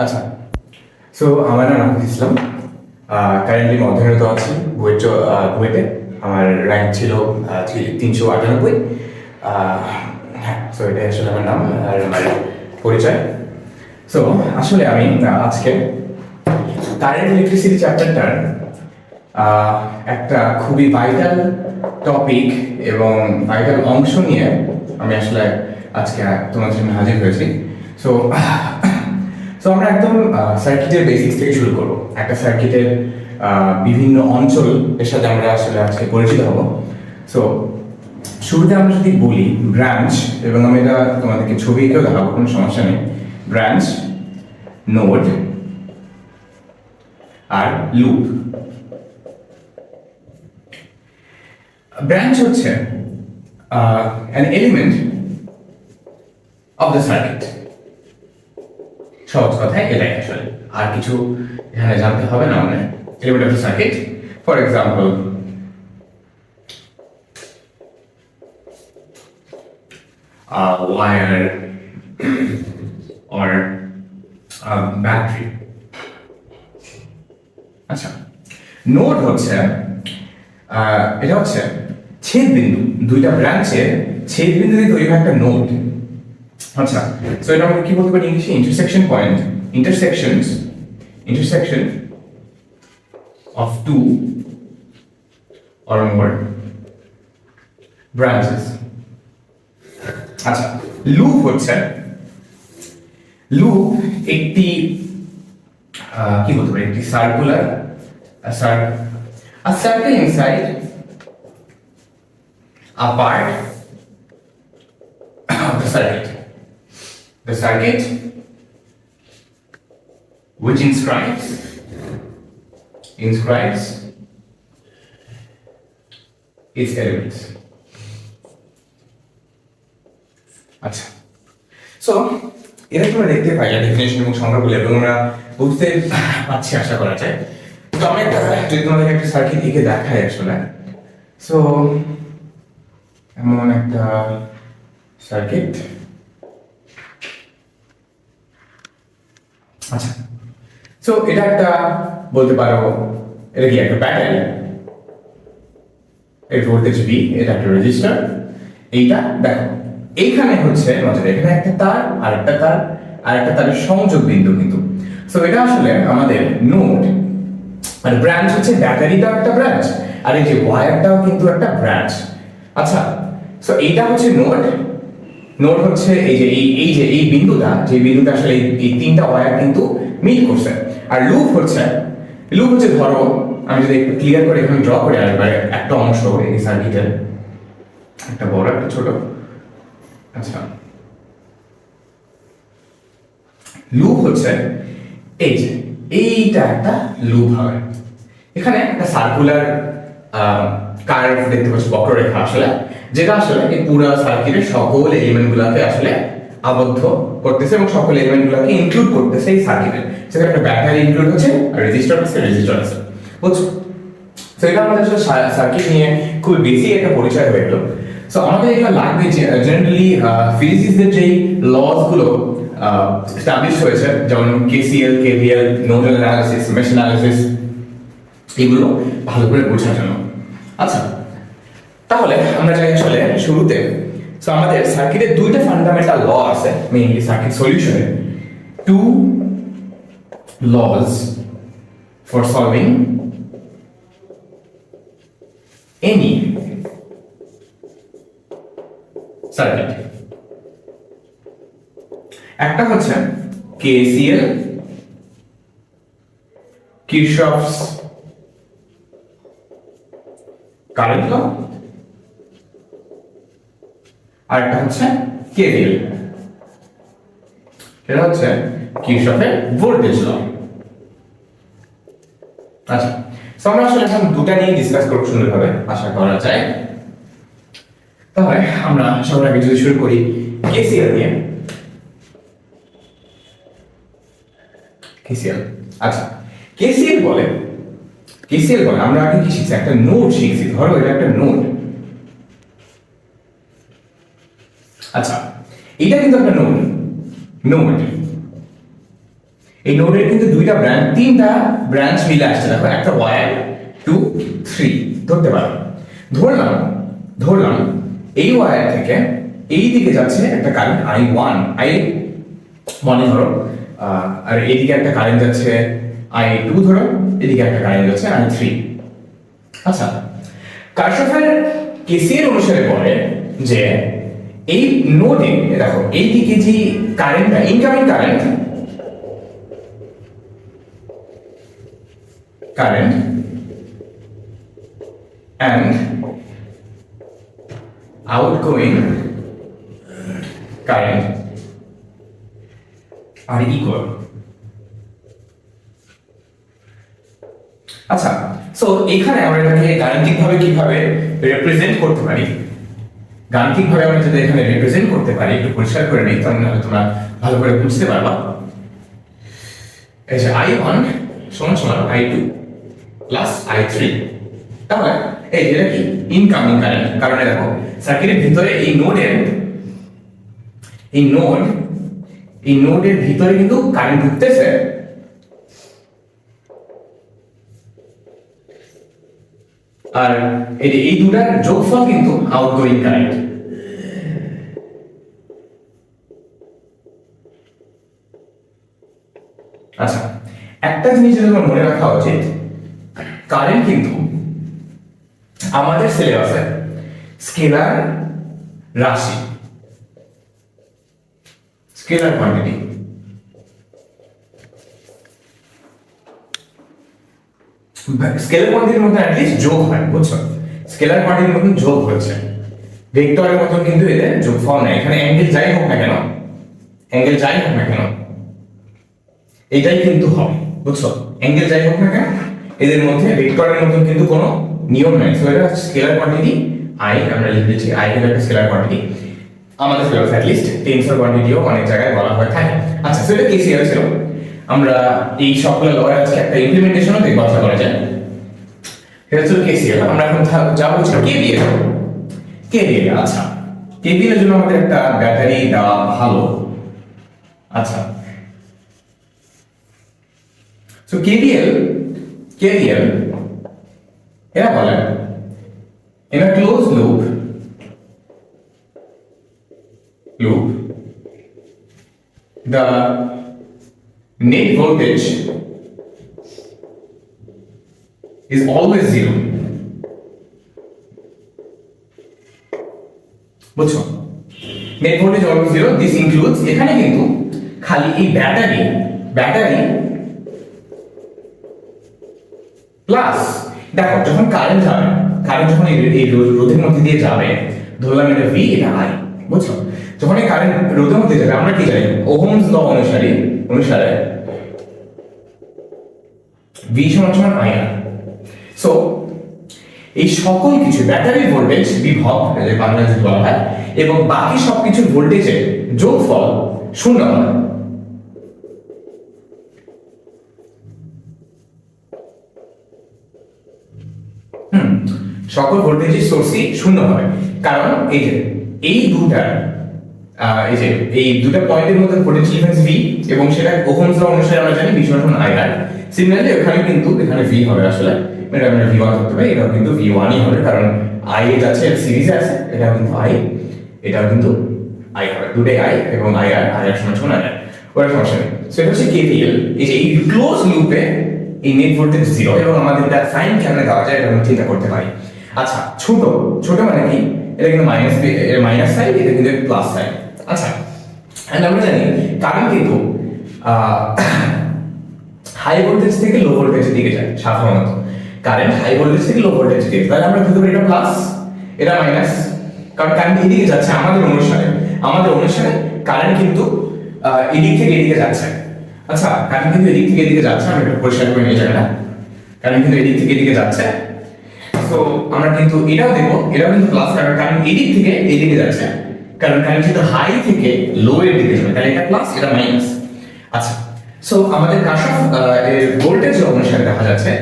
আচ্ছা, সো আমার নাম রাহুল ইসলাম। কারেন্টলি আমি অধ্যয়নরত আছি বুয়েটে। আমার র্যাঙ্ক ছিল 398। হ্যাঁ, সো এটাই আসলে আমার নাম আর আমার পরিচয়। সো আসলে আমি আজকে কারেন্ট ইলেকট্রিসিটি চ্যাপ্টারটার একটা খুবই ভাইটাল টপিক এবং ভাইটাল অংশ নিয়ে আমি আসলে আজকে তোমাদের সামনে হাজির হয়েছি। সো সো আমরা একদম সার্কিটের বেসিক্স থেকে শুরু করব। একটা সার্কিটের বিভিন্ন অঞ্চল এর সাথে আমরা আসলে আজকে পরিচিত হব। সো শুরুতে আমরা যদি বলি ব্রাঞ্চ, এবং আমি এটা তোমাদেরকে ছবি এঁকেও দেখাবো, কোনো সমস্যা নেই। ব্রাঞ্চ, নোড আর লুপ। ব্রাঞ্চ হচ্ছে an element of the circuit। সহজ কথায় এটাই আসলে, আর কিছু এখানে জানতে হবে না। মানে element of the circuit, for example wire or battery। আচ্ছা, নোড হচ্ছে এটা হচ্ছে ছেদ বিন্দু, দুইটা ব্রাঞ্চের ছেদ বিন্দু দিয়ে তৈরি হয় একটা নোড। আচ্ছা, সো এটা আমরা কি বলতে পারি ইংলিশে? Intersection point, intersection of two or more branches। আচ্ছা, লুপ হচ্ছে, লুপ একটি কি বলতে পারি, একটি circular a circle inside a part of the circuit which inscribes its elements। আচ্ছা, সো এটা তোমরা দেখতে পাইলে ডেফিনেশন এবং সংজ্ঞাগুলো, এবং আমরা বুঝতে পারছি আশা করা যায়। তো আমি যদি তোমাদের একটা সার্কিট এঁকে দেখাই আসলে, সো এমন একটা সার্কিট। আচ্ছা, সো এটা একটা বলতে পারো, এটা কি একটা ব্যাটারি, এর ভোল্টেজ V, এটা একটা রেজিস্টার। এইটা দেখো, এইখানে হচ্ছে নজর, এখানে একটা তার আর একটা তার আর একটা তারের সংযোগ বিন্দু কিন্তু। সো এটা আসলে আমাদের নোড। আর ব্রাঞ্চ হচ্ছে ব্যাটারিটাও একটা ব্রাঞ্চ, আর এই যে ওয়্যারটাও কিন্তু একটা ব্রাঞ্চ। আচ্ছা, সো এইটা হচ্ছে নোড। নোড হচ্ছে এই বিন্দুটা, যে বিন্দুটা আসলে এই তিনটা ওয়্যার কিন্তু মিট করছে। আর লুপ হচ্ছে ধরো, আমি যদি একটু ক্লিয়ার করে এখানে ড্র করে আরেকবার একটা অংশ এই সার্কিটের, একটা বড় একটা ছোট। আচ্ছা, লুপ হচ্ছে এইটা একটা লুপ হবে। এখানে একটা সার্কুলার কার্ভ দেখতে পাচ্ছি, বক্ররেখা আসলে, যেটা আসলে এই পুরো সার্কিটের সকল এলিমেন্টগুলোকে আসলে আবদ্ধ করতেছে এবং সকল এলিমেন্টগুলোকে ইনক্লুড করতেছে এই সার্কিটে। সেখানে একটা ব্যাটারি ইনক্লুড হচ্ছে, আর রেজিস্টার আছে, বুঝছো? সো এটা আমাদের আসলে সার্কিট নিয়ে খুব বেশি একটা পরিচয় হয়ে গেল। সো আমাদের এগুলো লাগবে জেনারেলি ফিজিক্সের যেই লস গুলো এস্টাবলিশ হয়েছে, যেমন KCL, KVL, nodal analysis, mesh analysis, এগুলো ভালো করে বোঝার জন্য। আচ্ছা, তাহলে আমরা যাই আসলে শুরুতে। সো আমাদের সার্কিটের দুইটা ফান্ডামেন্টাল ল আছে মেইনলি সার্কিট সলিউশনে। Two laws for solving any circuit. একটা হচ্ছে কেসিএল, কিরশফস কারেন্ট ল, আর একটা হচ্ছে কেভিএল, এটা হচ্ছে কিরশফের ভোল্টেজ ল। আচ্ছা, সো আমরা আসলে এখন দুটো নিয়ে ডিসকাস করব সুন্দরভাবে, আশা করা যায়। তাহলে আমরা সবার আগে যদি শুরু করি কেসিএল নিয়ে। কেসিএল, আচ্ছা, কেসিএল বলে আমরা আগে কি শিখছি? একটা নোড শিখছি। ধরো এটা একটা নোড। আচ্ছা, এটা কিন্তু একটা নোড। এই নোডের কিন্তু তিনটা ব্রাঞ্চ মিলে আসছে, দেখো একটা ওয়ার 2 3 ধরতে পারো। ধরলাম এই ওয়ার থেকে এই দিকে যাচ্ছে একটা কারেন্ট I1 মনে ধরো, আর এইদিকে একটা কারেন্ট যাচ্ছে I2 ধরো, এদিকে একটা কারেন্ট যাচ্ছে I3। আচ্ছা, কারশফের কেসিএল অনুসারে বলে যে এই নোডে দেখো এই দিকে যে কারেন্টটা incoming current and outgoing current are equal। আচ্ছা, সো এখানে আমরা এটাকে গাণিতিকভাবে কিভাবে রিপ্রেজেন্ট করতে পারি, গাণিতিকভাবে আমরা যদি এখানে রিপ্রেজেন্ট করতে পারি একটু পরিষ্কার করে নিই, তাহলে তোমরা ভালো করে বুঝতে পারবা। এই যে I1 সমান সমান I2 প্লাস I3, তাহলে এই যেটা কি ইনকামিং কারেন্ট, কারণ দেখো সার্কিটের ভিতরে এই নোডের ভিতরে কিন্তু কারেন্ট ঢুকতেছে, আর এই দুটার যোগফল কিন্তু আউটগোয়িং কারেন্ট। আচ্ছা, একটা জিনিস তোমার মনে রাখা উচিত, কারেন্ট কিন্তু আমাদের সিলেবাসে স্কেলার রাশি, স্কেলার কোয়ান্টিটি। স্কেলার কোয়ান্টিটির মধ্যে অ্যাটলিস্ট যোগ হয়, বুঝছো? স্কেলার কোয়ান্টিটির মধ্যে যোগ হচ্ছে, ভেক্টরের মতন কিন্তু এদের যোগফল নাই। এখানে অ্যাঙ্গেল যাই হোক না কেন, এটাই কিন্তু হবে, বুঝছো? অ্যাঙ্গেল যাই হোক না কেন এদের মধ্যে ভেক্টরের মতন কিন্তু কোনো নিয়ম নাই। সো এটা স্কেলার কোয়ান্টিটি I, আমরা লিখেছি I হলো একটা স্কেলার কোয়ান্টিটি, আমাদের সিলেবাসে অ্যাটলিস্ট টেনসর কোয়ান্টিটিও অনেক জায়গায় বলা হয়ে থাকে। আচ্ছা, সো এটা কেসিএল ছিল। আমরা এই সবগুলো লয়ের আজকে একটা ইমপ্লিমেন্টেশনও দেখব আশা করা যায়। এটা ছিল কেসিএল। আমরা এখন যাব হচ্ছে কেভিএল। আচ্ছা, কেভিএল এর জন্য আমাদের একটা ব্যাটারি দেওয়া ভালো। আচ্ছা, সো কেভিএল এরা বলে in a closed loop the net voltage is always zero। বুঝছো? net voltage always zero, this includes, এখানে কিন্তু খালি এই ব্যাটারি প্লাস দেখো যখন কারেন্ট যখন এই রোধের মধ্যে দিয়ে যাবে, ধরলাম এটা V এটা I, বুঝছো? যখন এই কারেন্ট রোধের মধ্যে যাবে আমরা কি জানি ওহমস ল অনুসারে V সমান IR। সো এই সকল কিছু ব্যাটারি ভোল্টেজ বিভব যে বাংলা যদি বলা হয় এবং বাকি সবকিছুর ভোল্টেজের যোগফল শূন্য হয়। সকল ভোল্টেজের সোর্সই শূন্য হবে, কারণ এই দুটা পয়েন্টের মধ্যে ভোল্টেজ ডিফারেন্স V এবং সেটা ওহমস ল অনুসারে আমরা জানি V সমান IR। সিমিলারলি এখানে কিন্তু এখানে V হবে, আসলে এটা আমরা V1 ধরতে পারি, এটাও কিন্তু V1ই হবে, কারণ I এর আছে সিরিজে আছে, এটাও কিন্তু I, এটাও কিন্তু I হবে, দুটোই I এবং IR সমান IR, ওটা সমস্যা নেই। সো এটা হচ্ছে KVL। এই ক্লোজ লুপে এই নেট ভোল্টেজ 0 এবং আমাদের তার সাইন কেমনে দেওয়া যায় এটা আমরা চিন্তা করতে পারি। আচ্ছা, ছোট মানে কি, এটা কিন্তু মাইনাস সাইড, এটা কিন্তু প্লাস সাইড। আচ্ছা, এন্ড আমরা জানি কারেন্ট কিন্তু হাই ভোল্টেজ থেকে লো ভোল্টেজের দিকে যায় সাধারণত। কারেন্ট হাই ভোল্টেজ থেকে লো ভোল্টেজের দিকে, তাহলে আমরা ধরতে পারি এটা প্লাস এটা মাইনাস, কারণ কারেন্ট এদিকে যাচ্ছে আমাদের অনুসারে কারেন্ট কিন্তু এদিক থেকে এদিকে যাচ্ছে। আচ্ছা, কারেন্ট কিন্তু এদিক থেকে এদিকে যাচ্ছে, আমি একটু পরিষ্কার করে নিয়ে যাই না, কারেন্ট কিন্তু এদিক থেকে এদিকে যাচ্ছে। সো আমরা কিন্তু এটাও দেখবো, এটাও কিন্তু প্লাস, কারণ কারেন্ট এদিক থেকে এদিকে যাচ্ছে, কারণ কারেন্ট কিন্তু হাই থেকে লো এর দিকে যাবে, তাহলে এটা প্লাস এটা মাইনাস। আচ্ছা, সো আমাদের কারশফ এর ভোল্টেজ অনুসারে দেখা যাচ্ছে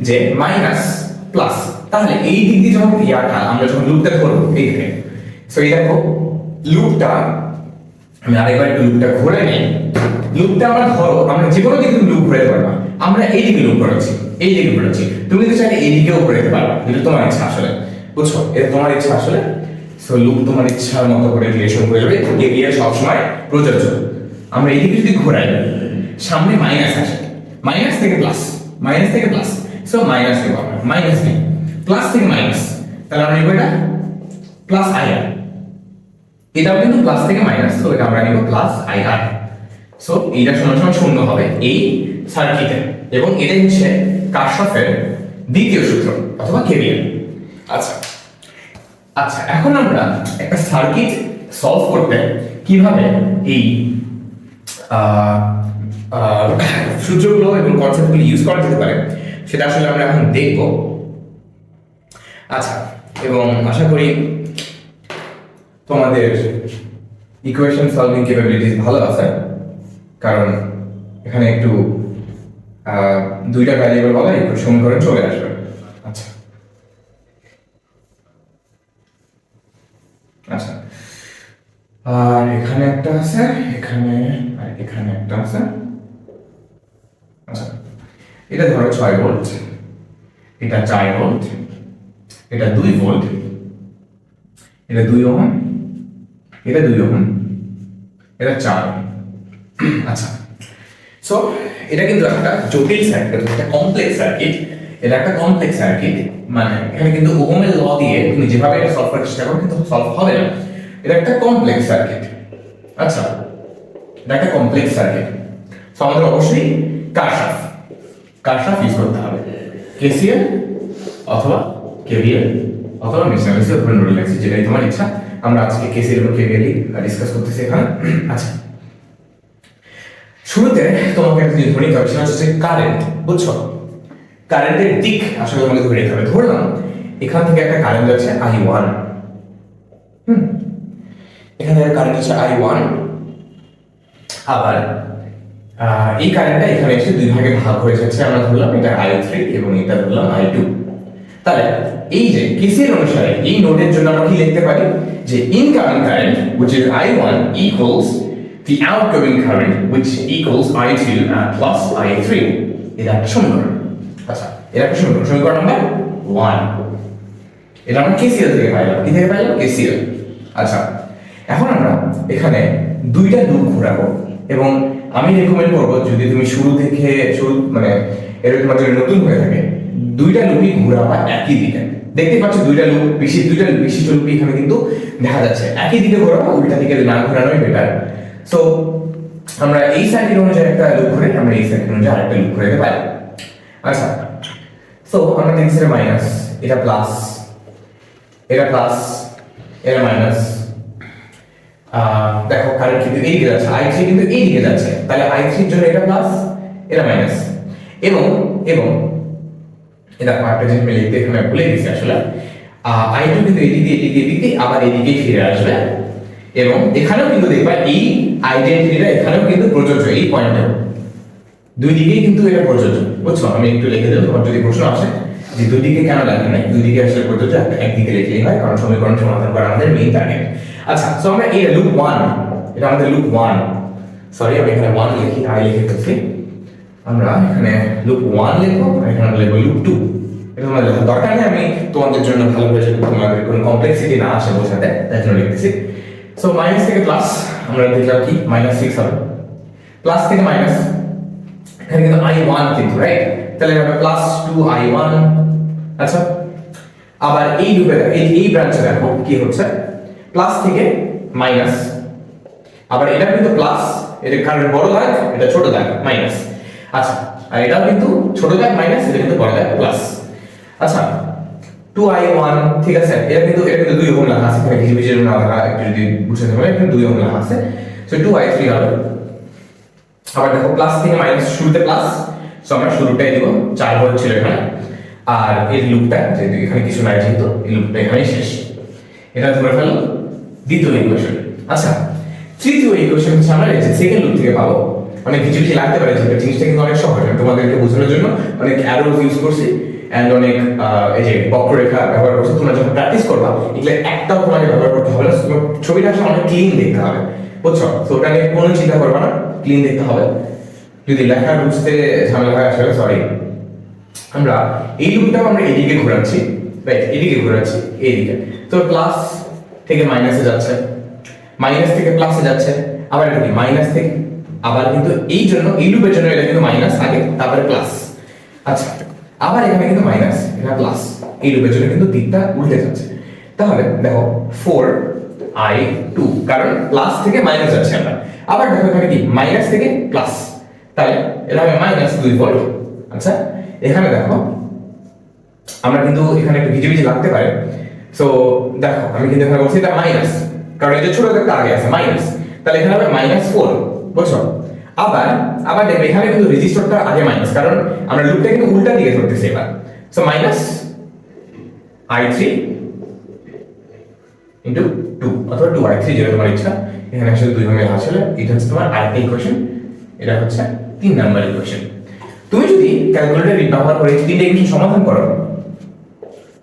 যে মাইনাস প্লাস, তাহলে এই দিক দিয়ে যখন আমরা যখন লুপটা ধরবো এই দিকে, সো এই দেখো লুপটা আমি আরেকবার একটু লুপটা ঘুরে নিই, লুপটা আমরা ধরো আমরা যে কোনো দিকে লুপ ঘুরাতে পারবা, আমরা এই দিকে লুপ ঘোরাচ্ছি, এই দিকে ঘোরাচ্ছি, তুমি তো চাইলে এই দিকেও ঘুরাতে পারবা, এটা তোমার ইচ্ছা আসলে, বুঝছো, এটা তোমার ইচ্ছা আসলে। সো লুপ তোমার ইচ্ছার মতো করে রিলেশন হয়ে যাবে, কেভিএল সবসময় প্রযোজ্য। আমরা এই দিকে যদি ঘোরাই, সামনে মাইনাস আসে, মাইনাস থেকে প্লাস, মাইনাস থেকে প্লাস, সো মাইনাস নেব আমরা, মাইনাস নেই, প্লাস থেকে মাইনাস, তাহলে আমরা নিব এটা প্লাস আইআর, এটাও কিন্তু প্লাস থেকে মাইনাস, তো এটা আমরা নিব প্লাস আইআর। সো এইটা সমান সমান শূন্য হবে এই সার্কিটে, এবং এটাই হচ্ছে কারশফের দ্বিতীয় সূত্র অথবা কেভিএল। আচ্ছা আচ্ছা, এখন আমরা একটা সার্কিট সলভ করতে কিভাবে এই সূত্রগুলো এবং কনসেপ্টগুলো ইউজ করা যেতে পারে সেটা আসলে আমরা এখন দেখব। আচ্ছা, এবং আশা করি তোমাদের ইকুয়েশন সলভিং ক্যাপাবিলিটিস ভালো আছে, কারণ এখানে একটু দুইটা ভ্যারিয়েবল বলা একটু সমীকরণ চলে আসবে। আচ্ছা আচ্ছা, আর এখানে একটা আছে, এখানে আর এখানে একটা আছে। আচ্ছা, এটা ধরো 6 ভোল্ট, এটা 4 ভোল্ট, এটা 2 ভোল্ট, এটা 2 ওহম, এটা 2 ওহম, এটা 4 ওহম। আচ্ছা, সো এটা কিন্তু একটা জটিল সার্কিট, একটা কমপ্লেক্স সার্কিট, এটা একটা কমপ্লেক্স সার্কিট, মানে এখানে কিন্তু ওহমের ল দিয়ে তুমি যেভাবে এটা সলভ করার চেষ্টা করো কিন্তু সলভ হবে না, এটা একটা কমপ্লেক্স সার্কিট। আচ্ছা, এটা একটা কমপ্লেক্স সার্কিট, সো আমাদের অবশ্যই কারশফ ইউজ করতে হবে, কেসিএল অথবা কেভিএল অথবা মেশিনারিজ অথবা নোডাল অ্যানালিসিস, যেটাই তোমার ইচ্ছা। আমরা আজকে কেসিএল এবং কেভিএল ডিসকাস করতেছি এখানে। আচ্ছা, শুরুতে তোমাকে একটা জিনিস ধরে নিতে হবে, সেটা হচ্ছে কারেন্ট, বুঝছো, কারেন্টের দিক আসলে তোমাকে ধরে নিতে হবে। ধরলাম এখান থেকে একটা কারেন্ট যাচ্ছে I1, এখান থেকে কারেন্ট হচ্ছে I1, আবার এই কারেন্টটা এখানে এসে দুই ভাগে ভাগ হয়ে যাচ্ছে, আমরা ধরলাম এটা I3 এবং এটা ধরলাম I2। তাহলে এই যে কেসিএল অনুসারে এই নোডের জন্য আমরা কি লিখতে পারি, যে incoming current which is I1 equals the outgoing current which equals I2 plus I3, এটা একটা সমীকরণ। আচ্ছা, এটা একটা সমীকরণ, সমীকরণ নাম্বার 1, এটা আমরা কেসিএল থেকে পাইলাম, কি থেকে পাইলাম, কেসিএল। আচ্ছা, এখন আমরা এখানে দুইটা লুপ ঘোরাবো, এবং আমি রেকমেন্ড করবো যদি তুমি শুরু মানে এরকম তোমার জন্য নতুন হয়ে থাকে, দুইটা লুপই ঘোরাবা একই দিকে। দেখতে পাচ্ছ দুইটা বিশিষ্ট লুপই এখানে কিন্তু দেখা যাচ্ছে, একই দিকে ঘোরাবা, উল্টা দিকে না ঘোরানোই বেটার। সো আমরা এই সার্কিট অনুযায়ী একটা লুপ ঘুরে আমরা এই সার্কিট অনুযায়ী আরেকটা লুপ ঘুরাতে পারি। আচ্ছা, সো আমরা দেখছি এটা মাইনাস, এটা প্লাস, এটা প্লাস, এটা মাইনাস। দেখো কারেন্ট কিন্তু এই দিকে যাচ্ছে, I3 কিন্তু এই দিকে যাচ্ছে, তাহলে I3 এর জন্য এটা প্লাস, এটা মাইনাস, এবং এটা পার্টটা যে আমি লিখতে এখানে ভুলে গেছি আসলে, I2 কিন্তু এদিকে আবার এদিকেই ফিরে আসবে, এবং এখানেও কিন্তু দেখবা এই আইডেন্টিটিটা এখানেও কিন্তু প্রযোজ্য, এই পয়েন্টে দুই দিকেই কিন্তু এটা প্রযোজ্য, বুঝছো। আমি একটু লিখে দেব, তোমার যদি প্রশ্ন আসে যে দুই দিকে কেন লাগে না, দুই দিকে আসলে প্রযোজ্য, একদিকে লিখলেই হয়, কারণ সমীকরণ সমাধান করা আমাদের মেইন টার্গেট। আচ্ছা, সো আমরা এই লুপ 1, এটা আমাদের লুপ 1, সরি আমি এখানে 1 লিখি, I লিখে ফেলছি, আমরা এখানে লুপ 1 লিখবো, এখানে আমরা লিখবো লুপ 2। এটা আমাদের লেখার দরকার নেই, আমি তোমাদের জন্য ভালো করে যদি তোমাদের কোনো কমপ্লেক্সিটি না আসে বোঝাতে, তাই জন্য লিখতেছি। সো মাইনাস থেকে প্লাস, আমরা দেখলাম কি -6 হবে, প্লাস থেকে মাইনাস, এখানে কিন্তু I1 কিন্তু রাইট, তাহলে হবে +2I1। আচ্ছা, আবার এই লুপে এই ব্রাঞ্চে দেখো কি হচ্ছে, প্লাস থেকে মাইনাস, আবার এটা কিন্তু প্লাস, এটা কারণ বড় দাগ, এটা ছোট দাগ মাইনাস। আচ্ছা, আর এটাও কিন্তু ছোট দাগ মাইনাস, এটা কিন্তু বড় দাগ প্লাস। আচ্ছা, 2I1, ঠিক আছে, এটা কিন্তু 2 ওহম লেখা আছে, এখানে কিছু কিছু না লেখা, একটু যদি বুঝতে হবে, এখানে 2 ওহম লেখা আছে, সো 2I3 হবে। আবার দেখো প্লাস থেকে মাইনাস, শুরুতে প্লাস, সো আমরা শুরুটাই দেব, 4 ভোল্ট ছিল এখানে, আর এই লুপটা যেহেতু এখানে কিছু নাই, যেহেতু এই লুপটা এখানেই শেষ, এটা ধরে ফেলো দ্বিতীয় ইকুয়েশন। আচ্ছা, তৃতীয় ইকুয়েশন হচ্ছে আমরা এই যে সেকেন্ড লুপ থেকে পাবো, অনেক কিছু কিছু লাগতে পারে, যেটা জিনিসটা কিন্তু অনেক সহজ, আমি তোমাদেরকে বোঝানোর জন্য অনেক অ্যারোজ ইউজ করছি এন্ড অনেক এই যে বক্ররেখা ব্যবহার করছি। তোমরা যখন প্র্যাকটিস করবা এগুলো একটাও তোমাকে ব্যবহার করতে হবে না, ছবিটা আসলে অনেক ক্লিন দেখতে হবে, বুঝছো। তো ওটা নিয়ে কোনো চিন্তা করবা না, ক্লিন দেখতে হবে। যদি লেখা বুঝতে ঝামেলা হয় আসলে সরি, আমরা এই লুপটা আমরা এদিকে ঘোরাচ্ছি, রাইট, এদিকে ঘোরাচ্ছি এইদিকে। তো প্লাস থেকে মাইনাসে যাচ্ছে, মাইনাস থেকে প্লাসে যাচ্ছে, আবার এটা কি মাইনাস থেকে আবার, কিন্তু এই জন্য এই লুপের জন্য এটা কিন্তু মাইনাস আগে তারপরে প্লাস। আচ্ছা, আবার এখানে কিন্তু মাইনাস, এখানে প্লাস, এই লুপের জন্য কিন্তু দিকটা উল্টে যাচ্ছে। তাহলে দেখো 4i2, কারণ প্লাস থেকে মাইনাস যাচ্ছে আমরা। আবার দেখো এখানে কি মাইনাস থেকে প্লাস, তাহলে এটা হবে মাইনাস 2 ভোল্ট। আচ্ছা, এখানে দেখো আমরা কিন্তু এখানে একটু ভিজে ভিজে লাগতে পারে, সো দেখো আমি কিন্তু এখানে বলছি এটা মাইনাস, কারণ এই যে ছোট একটা আগে আছে মাইনাস, তাহলে এখানে হবে -4, বুঝছো? আবার আবার দেখবে এখানে কিন্তু রেজিস্টারটা আগে মাইনাস, কারণ আমরা লুপটা কিন্তু উল্টা দিকে ধরতেছি এবার। সো -i3 ইনটু 2 অথবা 2i3, যেটা তোমার ইচ্ছা। এখানে আসলে দুই ভাগে আসলে এটা হচ্ছে তোমার আরেকটা ইকুয়েশন, এটা হচ্ছে 3 নাম্বার ইকুয়েশন। তুমি যদি ক্যালকুলেটর ব্যবহার করে তিনটা ইকুয়েশন সমাধান করো,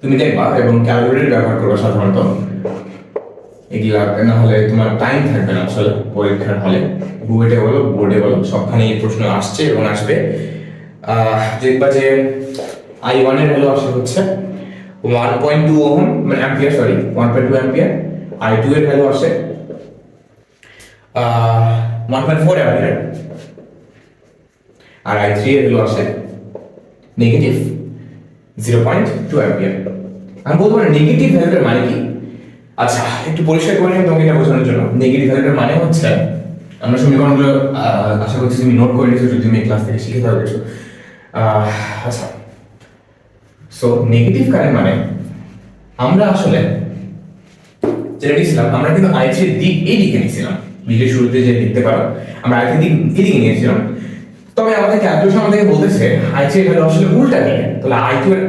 তুমি দেখবা, এবং ক্যালকুলেটর ব্যবহার করবে সাধারণত, এগুলা না হলে তোমার টাইম থাকবে না আসলে পরীক্ষার হলে। বুয়েটে বলো, বোর্ডে বলো, সবখানে এই প্রশ্ন আসছে এবং আসবে। দেখবা যে i1 এর ভ্যালু আসে হচ্ছে 1.2 ওহম, মানে অ্যাম্পিয়ার, সরি 1.2 অ্যাম্পিয়ার। i2 এর ভ্যালু আসে 1.4 অ্যাম্পিয়ার, আর i3 এর ভ্যালু আসে নেগেটিভ 0.2 অ্যাম্পিয়ার। আমি বলতে পারি নেগেটিভ ভ্যালুটার মানে কি? আচ্ছা, একটু পরিষ্কার করে নিই তোমাকে এটা বোঝানোর জন্য। নেগেটিভ ভ্যালুটার মানে হচ্ছে, আমরা সমীকরণগুলো আশা করছি তুমি নোট করে নিয়েছো, যদি তুমি ক্লাস থেকে শিখে থাকো কিছু। আচ্ছা, সো নেগেটিভ কারেন্ট মানে আমরা আসলে যেটা নিয়েছিলাম, আমরা কিন্তু i3 এর দিক এই দিকে নিয়েছিলাম, ভিডিও শুরুতে যে দেখতে পারো আমরা i3 দিক এদিকে নিয়েছিলাম। তবে আমাদের ক্যালকুলেশন আমাদেরকে বলতেছে i3 এর ভ্যালু আসলে উল্টা দিকে, তাহলে i2 এর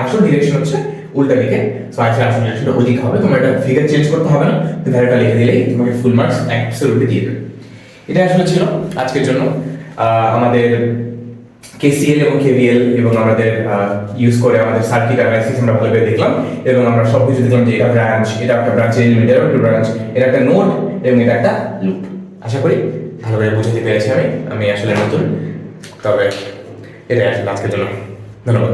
আসল ডিরেকশন হচ্ছে উল্টা দিকে। সো i3 এর আসল ডিরেকশনটা ওদিকে হবে। তোমার এটা ফিগার চেঞ্জ করতে হবে না, তুমি ভ্যালুটা লিখে দিলেই তোমাকে ফুল মার্কস অ্যাবসলিউটলি দিয়ে দেবে। এটা আসলে ছিল আজকের জন্য আমাদের KCL এবং KVL, এবং আমাদের ইউজ করে আমাদের সার্কিট অ্যানালাইসিস আমরা ভালোভাবে দেখলাম, এবং আমরা সবকিছু দেখলাম যে এটা ব্রাঞ্চ, এটা একটা ব্রাঞ্চ এলিমেন্ট, এটা একটা ব্রাঞ্চ, এটা একটা নোড, এবং এটা একটা লুপ। আশা করি ভালোভাবে বুঝতে পেরেছি আমি আসলে নতুন, তবে এটাই আসলে আজকের জন্য। ধন্যবাদ।